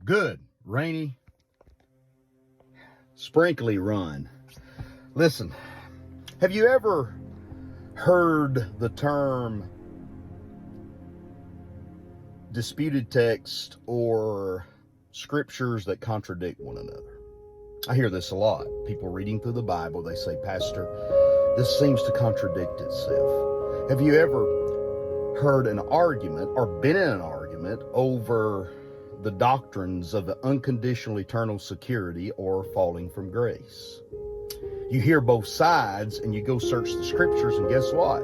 Good, rainy, sprinkly run. Listen, have you ever heard the term disputed text or scriptures that contradict one another? I hear this a lot. People reading through the Bible, they say, Pastor, this seems to contradict itself. Have you ever heard an argument or been in an argument over the doctrines of the unconditional eternal security or falling from grace? You hear both sides and you go search the scriptures, and guess what?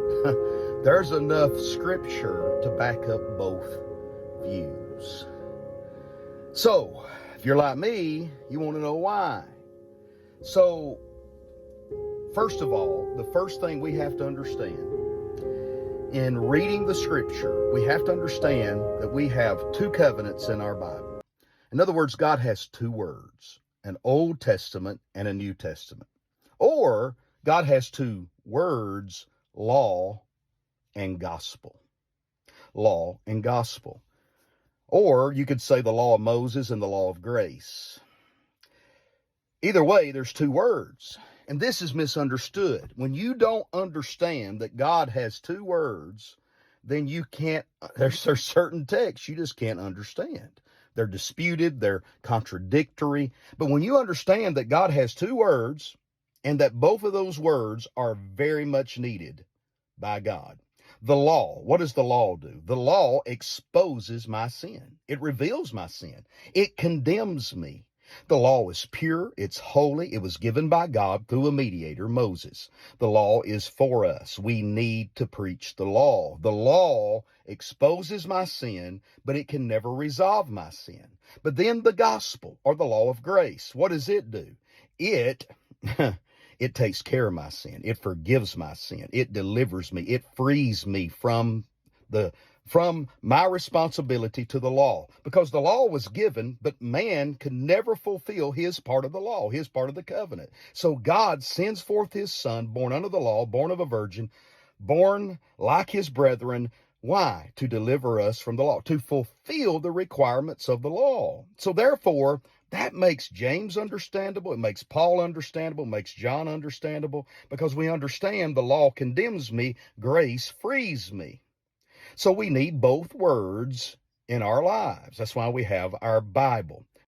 There's enough scripture to back up both views. So, if you're like me, you want to know why. So, first of all, the first thing we have to understand in reading the scripture, we have to understand that we have two covenants in our Bible. In other words, God has two words, an Old Testament and a New Testament. Or God has two words, law and gospel. Law and gospel. Or you could say the law of Moses and the law of grace. Either way, there's two words. And this is misunderstood. When you don't understand that God has two words, then you can't, there's certain texts you just can't understand. They're disputed, they're contradictory. But when you understand that God has two words, and that both of those words are very much needed by God. The law, what does the law do? The law exposes my sin. It reveals my sin. It condemns me. The law is pure. It's holy. It was given by God through a mediator, Moses. The law is for us. We need to preach the law. The law exposes my sin, but it can never resolve my sin. But then the gospel, or the law of grace, what does it do? It takes care of my sin. It forgives my sin. It delivers me. It frees me from my responsibility to the law. Because the law was given, but man could never fulfill his part of the law, his part of the covenant. So God sends forth his son, born under the law, born of a virgin, born like his brethren. Why? To deliver us from the law, to fulfill the requirements of the law. So therefore, that makes James understandable. It makes Paul understandable. It makes John understandable, because we understand the law condemns me, grace frees me. So we need both words in our lives. That's why we have our Bible.